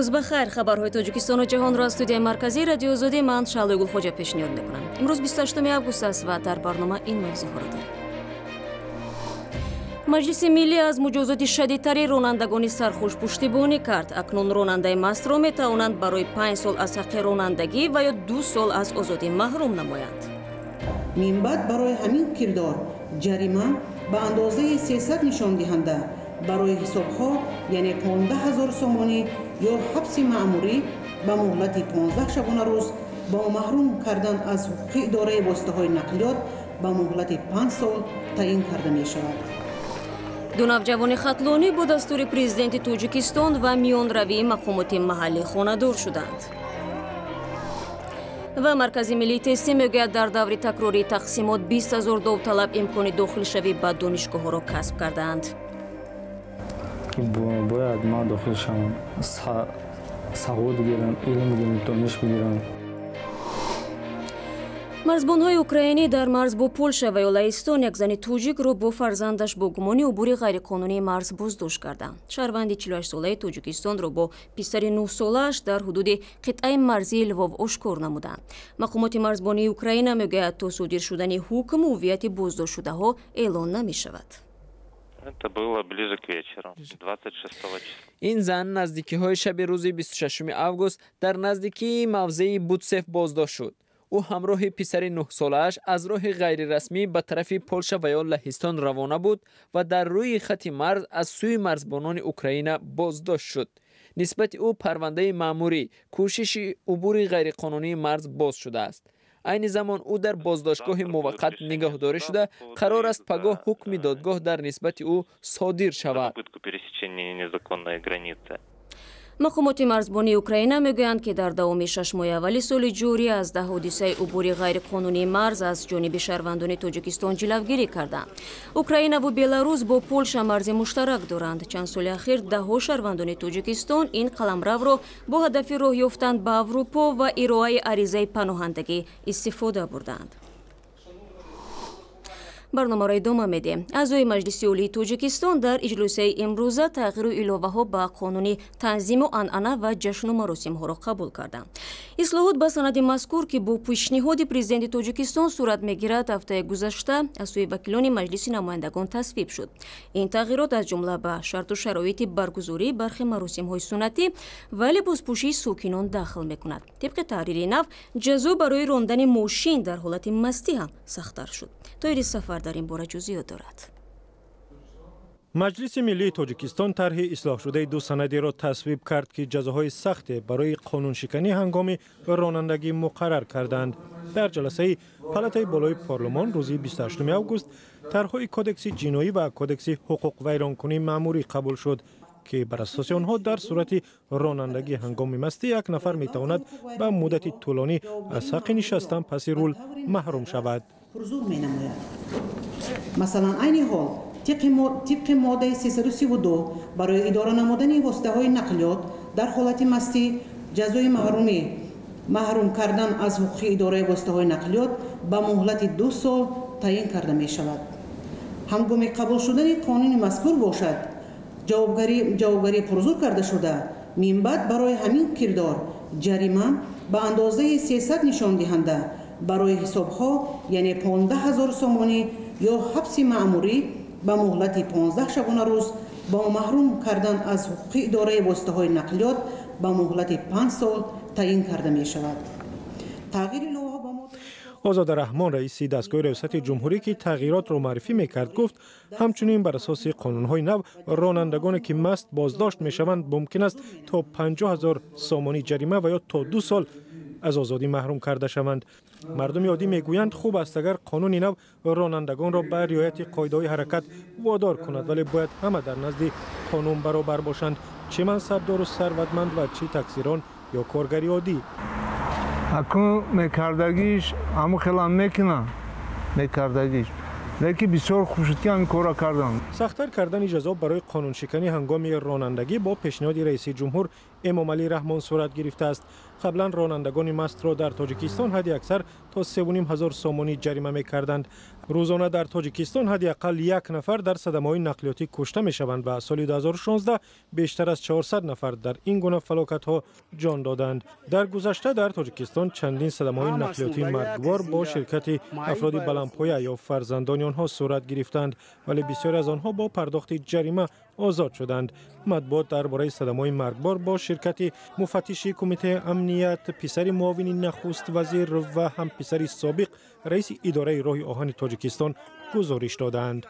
روز بخیر. خبرهای تاجیکستان و جهان را از استودیوی مرکزی رادیو آزادی من شعله گلخوجه پیشنهاد میکنم. امروز 28 آگوست است و در برنامه این موضوع را داریم. مجلس ملی از مجازات شدیدتر رانندگان سرخوش پشتیبانی کرد. اکنون راننده مست را میتوانند برای 5 سال از حق رانندگی و یا 2 سال از آزادی محروم نمایند. من بعد برای همین کردار جریمه به اندازه 300 نشان دهنده برای حسابها یعنی 15,000 سومانی یا حبس مأموری به مهلت 15 شبانه روز با محروم کردن از حقوق اداره واسطه‌های نقلیات به مهلت 5 سال تعیین کرده می شود. دو نوجوان خطلانی با دستور پرزیدنت تاجیکستان و میانروی مقامات محلی خانه‌دار شدند. و مرکز ملی تستی میگوید در دور تکراری تقسیمات 20,000 داوطلب امکان داخل شوی به دانشگاه‌ها را کسب کردند. باید ما داخل شوم، سواد بگیرم، علم بگیرم، دانش بگیرم. مرزبان‌های اوکراینی در مرز با پولشا و لهستان یک زن تاجیک را با فرزندش با گمان عبور غیرقانونی مرز بازداشت کردند. شهروند 48 ساله تاجیکستان را با پسر 9 ساله‌اش در حدود قطعه مرزی لوو آشکار نمودند. مقامات مرزبانی اوکراین میگویند تا صادر شدن حکم هویت بازداشت شده‌ها اعلان نمی‌شود. این زن نزدیکی‌های شب روز 26 آگوست در نزدیکی موضع بودسف بازداشت شد. او همراه پسر 9 ساله‌اش از راه غیر رسمی به طرف پولشا و یا لهستان روانه بود و در روی خط مرز از سوی مرزبانان اوکراین بازداشت شد. نسبت او پرونده مأموری کوشش عبور غیرقانونی مرز باز شده است. عین زمان او در بازداشتگاه موقت نگهداری شده، قرار است پگاه حکم دادگاه در نسبت او صادر شود. مقامات مرزبانی اوکراین میگویند که در دوام 6 ماه اول سال جاری از 10 حادثه عبور غیرقانونی مرز از جانب شهروندان تاجیکستان جلوگیری کردند. اوکراین و بلاروس با پولشا مرز مشترک دارند. چند سال اخیر 10 شهروندان تاجیکستان این قلمرو را با هدف راه یافتن به اروپا و ارائه عریضه پناهندگی استفاده بردند. برنامه را ادامه میدیم. اعضای مجلس عالی تاجیکستان در اجلاس امروزه تغییر و الهه‌ها به قانون تنظیم و عنعنه و جشن و مراسم ها را قبول کردند. اصلاحات به سند مذکور که با پیشنهاد پرزیدنت تاجیکستان صورت میگیرد هفته گذشته از سوی وکیلان مجلس نمایندگان تصویب شد. این تغییرات از جمله به شرط و شرایط برگزاری برخی مراسم های سنتی و لباسپوشی ساکنان داخل میکند. طبق تحریر نو جزا برای راندن ماشین در حالت مستی هم سخت‌تر شد. طاهر سفر در این باره جزئیات دارد. مجلس ملی تاجیکستان طرح اصلاح شده 2 سندی را تصویب کرد که جزاهای سخت برای قانون شکنی هنگام رانندگی مقرر کردند. در جلسه پلاتای بالای پارلمان روز 28 آگوست طرحهای کدکس جنایی و کدکس حقوق ویرانکنی مأموری قبول شد که بر اساس آنها در صورت رانندگی هنگام مستی یک نفر میتواند به مدت طولانی از حق نشستن پس رول محروم شود. مثلا این حال طبق ماده 332 برای اداره نمودن واسطه‌های نقلیات در حالت مستی جزای محروم کردن از حقوق اداره واسطه‌های نقلیات به مهلت 2 سال تعیین کرده می شود. هنگام قبول شدن قانون مذکور باشد جوابگری پرزور کرده شده، من بعد برای همین کردار جریمه به اندازه 300 نشان دهنده برای حسابها یعنی 15,000 سومانی یا حبس مأموری به مهلت 15 شبانه روز با محروم کردن از حقوق اداره واسطه‌های نقلیات به مهلت 5 سال تعیین کرده می شود. تغییر لوحه با آزاد رحمان رئیس دستگاه ریاست جمهوری که تغییرات را معرفی میکرد گفت همچنین بر اساس قانون‌های نو رانندگانی که مست بازداشت میشوند ممکن است تا 50,000 سومانی جریمه و یا تا 2 سال از آزادی محروم کرده شوند. مردم عادی میگویند خوب است اگر قانون نو رانندگان را به رعایت قاعده‌های حرکت وادار کند، ولی باید همه در نزد قانون برابر باشند، چه منصبدار و ثروتمند و چه تقصیران یا کارگری عادی. اکنون میکردگیش همو خیلی میکنن میکردگیش لیکن بسیار خوب شد که همین کار را کردن. سخت‌تر کردن جزا برای قانون شکنی هنگام رانندگی با پیشنهاد رئیس جمهور امامعلی رحمان صورت گرفته است. قبلا رانندگان مست را در تاجیکستان حد اکثر تا 3,500 سومانی جریمه می کردند. روزانه در تاجیکستان حداقل 1 نفر در صدمه‌های نقلیاتی کشته می شوند و سال 2016 بیشتر از 400 نفر در این گونه فلاکت‌ها جان دادند. در گذشته در تاجیکستان چندین صدمه‌های نقلیاتی مرگبار با شرکت افراد بلندپایه یا فرزندان آنها صورت گرفتند، ولی بسیاری از آنها با پرداخت جریمه آزاد شدند. مطبوعات درباره صدمه‌های مرگبار با شرکت مفتش کمیته امنیت، پسر معاون نخست وزیر و هم پسر سابق رئیس اداره راه آهن تاجیکستان گزارش دادند.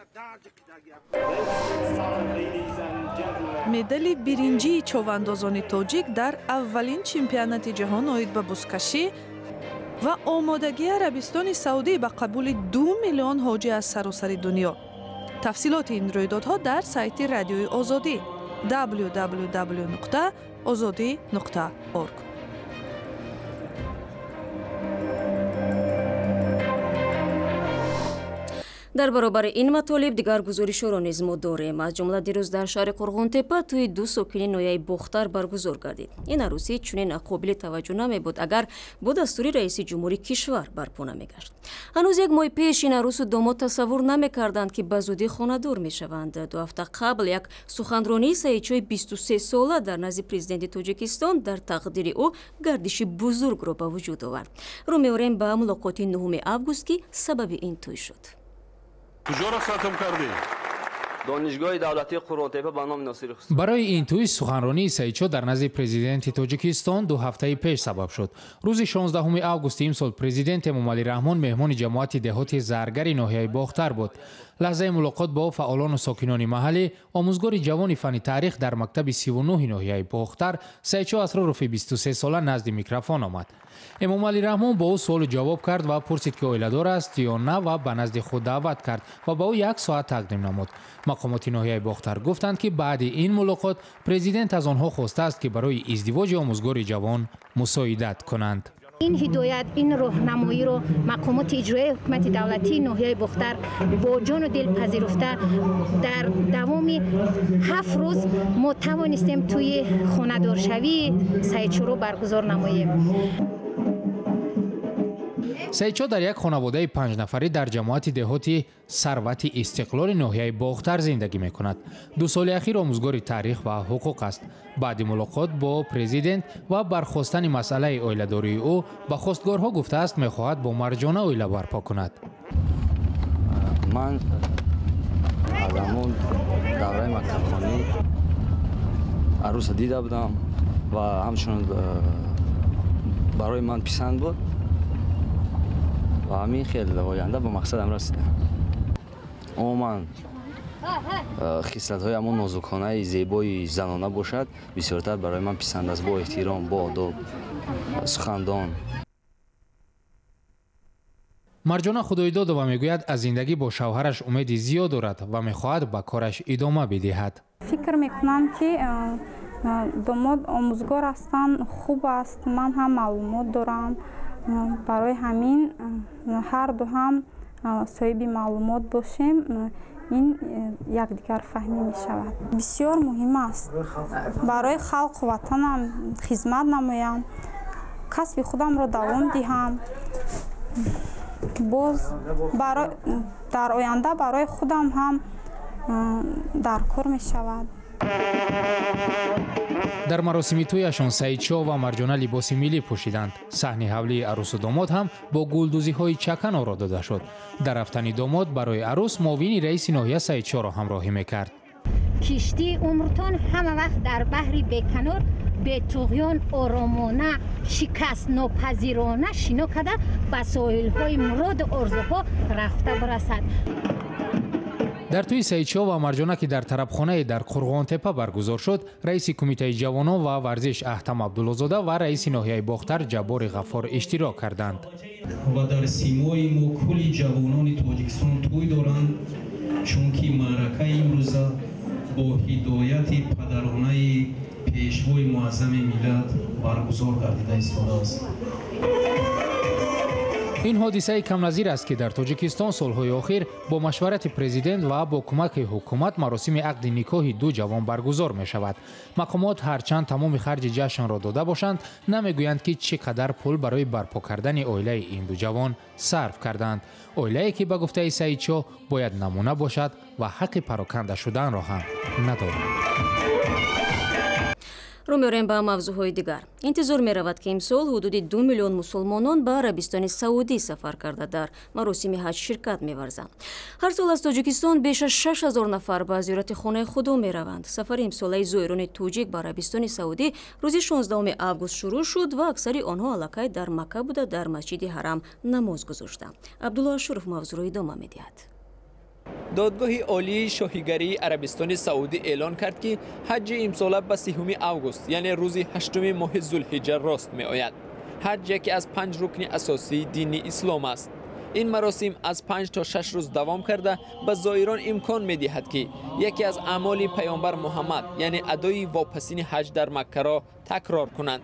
медали биринҷии човандозони тоҷик дар аввалин чемпионати ҷаҳон оид ба бузкашӣ ва омодагии Арабистони Саудӣ ба қабули 2 миллион ҳоҷӣ аз саросари дунё. тафсилоти ин рӯйдодҳо дар сайти радиои озодӣ www.ozodi.org. дар баробари ин матолиб дигар гузоришҳоро низ мо дорем. аз ҷумла дирӯз дар шаҳри қурғонтепа тӯи 2 сокини ноҳияи бохтар баргузор гардид. ин арӯсӣ чунин қобили таваҷҷӯҳ намебуд агар бо дастури раиси ҷумҳури кишвар барпо намегашт. ҳанӯз як моҳи пеш ин арӯсу домод тасаввур намекарданд ки ба зудӣ хонадор мешаванд. 2 ҳафта қабл як суханронии саидчои 23 сола дар назди президенти тоҷикистон дар тақдири ӯ гардиши бузургро ба вуҷуд овард. рӯ меорем ба мулоқоти 9 август ки сабаби ин тӯй шуд. دانشگاه دولتی قرونتپه به نام ناصر خسرو. برای این توی سخنرانی سعیدچو در نزد پرزیدنت تاجیکستان 2 هفته پیش سبب شد. روز 16 آگوست امسال پرزیدنت امامعلی رحمان مهمان جماعت دهات زرگر ناحیه باختر بود. لحظه ملاقات با فعالان و ساکنان محلی، آموزگار جوان فنی تاریخ در مکتب 39 ناحیه باختر، سعیدچو اسرارفی 23 ساله نزد میکروفون آمد. امامعلی رحمان با او سوال جواب کرد و پرسید که اویله‌دار است یا نه و به نزد خود دعوت کرد و با او 1 ساعت تقدیم نمود. مقامات ناحیه باختر گفتند که بعد این ملاقات پرزیدنت از آنها خواسته است که برای ازدواج آموزگار جوان مساعدت کنند. این هدایت، این راهنمایی رو مقامات اجرایی حکومت دولتی ناحیه باختر با جان و دل پذیرفته در دوام 7 روز ما توانستیم توی خانه‌دارشوی سعیدچو رو برگزار نماییم. سعیدچو در یک خانواده 5 نفری در جماعت دهاتی ثروت استقلال ناحیه باختر زندگی می‌کند. 2 سال اخیر آموزگار تاریخ و حقوق است. بعد ملاقات با پرزیدنت و برخواستن مسئله اویله‌داری او به خواستگارها گفته است می‌خواهد با مرجانه اویله برپا کند. من از همون دوره مکتبخوانی عروس دیده بودم و همچنین برای من پسند بود و همین خیلی آینده به مقصدم رسیدم. عموما خصلت‌های همون نازکانه زیبای زنانه باشد بسیارتر برای من پسند است، با احترام، با آداب، سخندان. مرجانه خدای داد و میگوید از زندگی با شوهرش امید زیاد دارد و میخواهد به کارش ادامه بدهد. فکر میکنم که داماد آموزگار هستند، خوب است، من هم معلومات دارم، برای همین هر دو هم صاحب معلومات باشیم، این یکدیگر فهمی می شود. بسیار مهم است برای خلق وطنم خدمت نمایم، کسب خودم را دوام دهم، باز در آینده برای خودم هم در کار می شود. در مراسم تویشان سعیدچو و مرجانه لباس ملی پوشیدند. صحنه حولی عروس و داماد هم با گلدوزی‌های چکن آرا داده شد. در رفتن داماد برای عروس معاون رئیس ناحیه سعیدچو را همراهی میکرد. کشتی عمرتان همه وقت در بحری بیکنار به طغیان آرامانه شکست ناپذیرانه شنا کرده به ساحل‌های مراد و آرزوها رفته برسد. در توی سعیدچو و مرجانه که در طربخانه در قرغانتپه برگزار شد، رئیس کمیته جوانان و ورزش احتم عبدالله‌زاده و رئیس ناحیه باختر جبار غفار اشتراک کردند. و در سیمای ما کلی جوانان تاجیکستان توی دارند، چون که معرکه امروز با هدایت پدرانه پیشوای معظم ملت برگزار گردیده است. این حادثه کم نظیر است که در تاجیکستان سالهای اخیر با مشورت پرزیدنت و با کمک حکومت مراسم عقد نکاح دو جوان برگزار می شود. مقامات هرچند تمام خرج جشن را داده باشند نمیگویند که چقدر پول برای برپا کردن عائله این دو جوان صرف کردند. عائله‌ای که به گفته سعید شاه باید نمونه باشد و حق پراکنده شدن را هم ندارد. رو می‌ریم به موضوعهای دیگر. انتظار می‌رود که امسال حدود 2 میلیون مسلمانان به عربستان سعودی سفر کرده در مراسم حج شرکت می‌ورزند. هر سال از تاجیکستان بیش از 6000 نفر به زیارت خانه خدا می‌روند. سفر امساله زائران توجیک به عربستان سعودی روز 16 آگوست شروع شد و اکثر آنها علاقه در مکه بوده در مسجد حرم نماز گذاشتند. عبدالله اشرف موضوع را ادامه می‌دهد. دادگاه عالی شاهیگری عربستان سعودی اعلان کرد که حج امسال به 30 آگوست یعنی روز 8 ماه ذوالحجه راست می آید. حج یکی از 5 رکن اساسی دین اسلام است. این مراسم از 5 تا 6 روز دوام کرده به زائران امکان می دهد که یکی از اعمال پیامبر محمد یعنی ادای واپسین حج در مکه را تکرار کنند.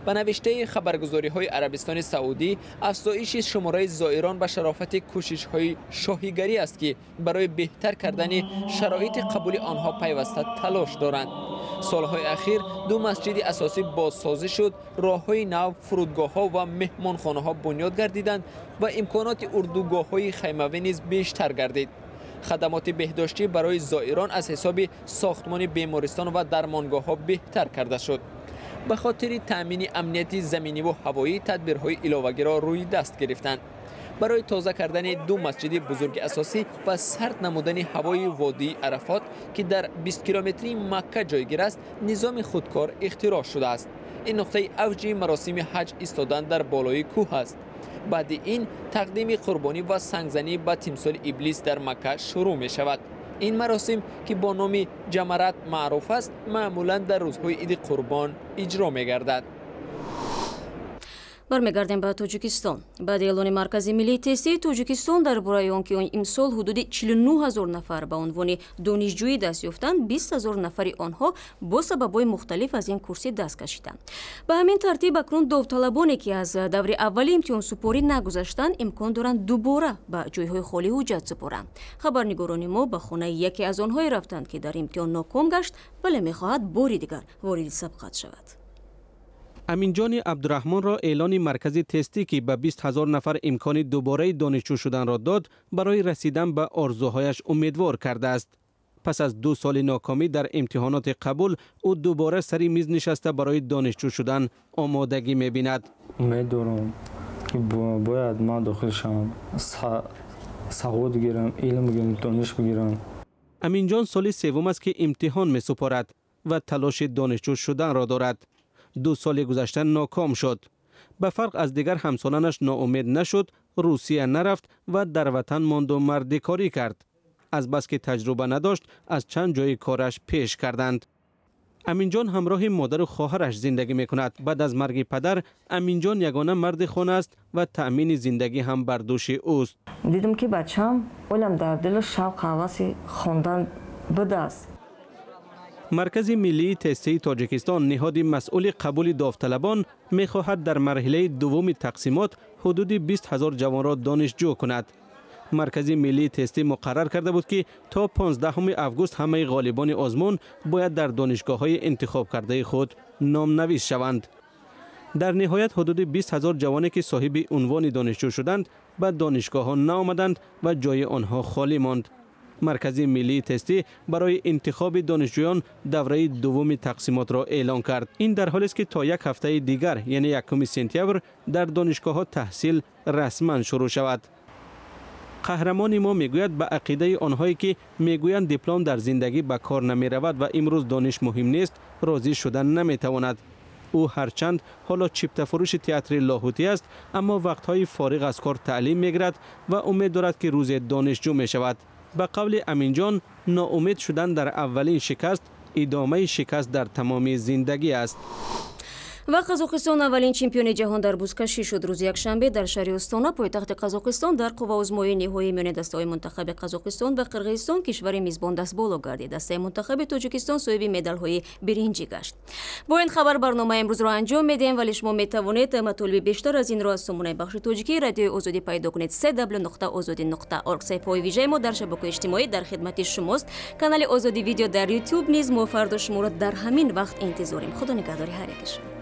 به نوشته خبرگزاری های عربستان سعودی، افزایش شماره زائران به شرافت کوشش های شاهیگری است که برای بهتر کردن شرایط قبول آنها پیوسته تلاش دارند. سالهای اخیر 2 مسجد اساسی بازسازی شد، راههای نو، فرودگاه ها و مهمانخانه ها بنیاد گردیدند و امکانات اردوگاه های خیمه‌ای نیز بیشتر گردید. خدمات بهداشتی برای زائران از حساب ساختمان بیمارستان و درمانگاه ها بهتر کرده شد. به خاطر تامین امنیتی زمینی و هوایی تدبیرهای علاوه‌ای را روی دست گرفتند. برای تازه کردن 2 مسجد بزرگ اساسی و سرد نمودن هوای وادی عرفات که در 20 کیلومتری مکه جایگیر است، نظام خودکار اختراع شده است. این نقطه اوج مراسم حج ایستادن در بالای کوه است. بعد این تقدیم قربانی و سنگزنی به تمثال ابلیس در مکه شروع می شود. این مراسم که با نام جمرات معروف است معمولا در روزهای عید قربان اجرا می گردد. برمیگردیم به تاجیکستان. بعد اعلان مرکز ملی تستی تاجیکستان درباره آنکه امسال حدود 49000 نفر به عنوان دانشجویی دست یافتند، 20000 نفر آنها با سبب‌های مختلف از این کورس دست کشیدند. به همین ترتیب اکنون داوطلبانی که از دور اولی امتحان سپاری نگذشتند امکان دارند دوباره به جایهای خالی حجت سپارند. خبرنگاران ما به خانه یکی از آنها رفتند که در امتحان ناکام گشت ولی می‌خواهد باری دیگر وارد سبقت شود. امینجان عبدالرحمن را اعلان مرکز تستی که به 20000 نفر امکان دوباره دانشجو شدن را داد برای رسیدن به آرزوهایش امیدوار کرده است. پس از 2 سال ناکامی در امتحانات قبول او دوباره سری میز نشسته برای دانشجو شدن آمادگی می‌بیند. می‌دونم که باید من داخل شم سواد بگیرم، علم بگیرم، دانش بگیرم. امینجان سال سوم است که امتحان می‌سپارد و تلاش دانشجو شدن را دارد. 2 سال گذشته ناکام شد. به فرق از دیگر همسالانش ناامید نشد، روسیه نرفت و در وطن ماند و مردی کاری کرد. از بس که تجربه نداشت از چند جای کارش پیش کردند. امینجان همراه مادر و خواهرش زندگی میکند. بعد از مرگ پدر امینجان یگانه مرد خانه است و تأمین زندگی هم بر دوش اوست. دیدم که بچه‌م اولم در دل شوق هوس خواندن بوده است. مرکز ملی تستی تاجیکستان نهاد مسئول قبول داوطلبان می‌خواهد در مرحله دوم تقسیمات حدود 20000 جوان را دانشجو کند. مرکز ملی تستی مقرر کرده بود که تا 15 آگوست همه غالبان آزمون باید در دانشگاه‌های انتخاب کرده خود نام‌نویس شوند. در نهایت حدود 20000 جوانی که صاحب عنوان دانشجو شدند به دانشگاه‌ها نآمدند و جای آنها خالی ماند. مرکز ملی تستی برای انتخاب دانشجویان دوره دوم تقسیمات را اعلان کرد. این در حالی است که تا 1 هفته دیگر یعنی 1 سپتامبر در دانشگاه‌ها تحصیل رسما شروع شود. قهرمان ما میگوید به عقیده آنهایی که میگویند دیپلم در زندگی به کار نمی رود و امروز دانش مهم نیست راضی شدن نمی تواند. او هرچند حالا چیپته فروش تئاتر لاهوتی است اما وقت‌های فارغ از کار تعلیم میگیرد و امید دارد که روز دانشجو می شود. به قول امینجان ناامید شدن در اولین شکست ادامه شکست در تمام زندگی است. و قزاقستان اولین چمپیون جهان در بزکشی شد. روز یکشنبه در شهر استانا پایتخت قزاقستان در قوه‌آزمایی نهایی میان دسته‌های منتخب قزاقستان و قرقیزستان کشور میزبان دست بالا گردید. دسته منتخب تاجیکستان صاحب مدال‌های برنجی گشت. با این خبر برنامه امروز را انجام میدیم، ولی شما میتوانید مطالب بیشتر از این را از سامانه بخش تاجیکی رادیو آزادی پیدا کنید. www.azadi.org. صفحه ویژه ما در شبکه‌های اجتماعی در خدمت شماست. کانال آزادی ویدیو در یوتیوب نیز ما فردا شما را در همین وقت انتظاریم. خدا نگهدار هر یکشان.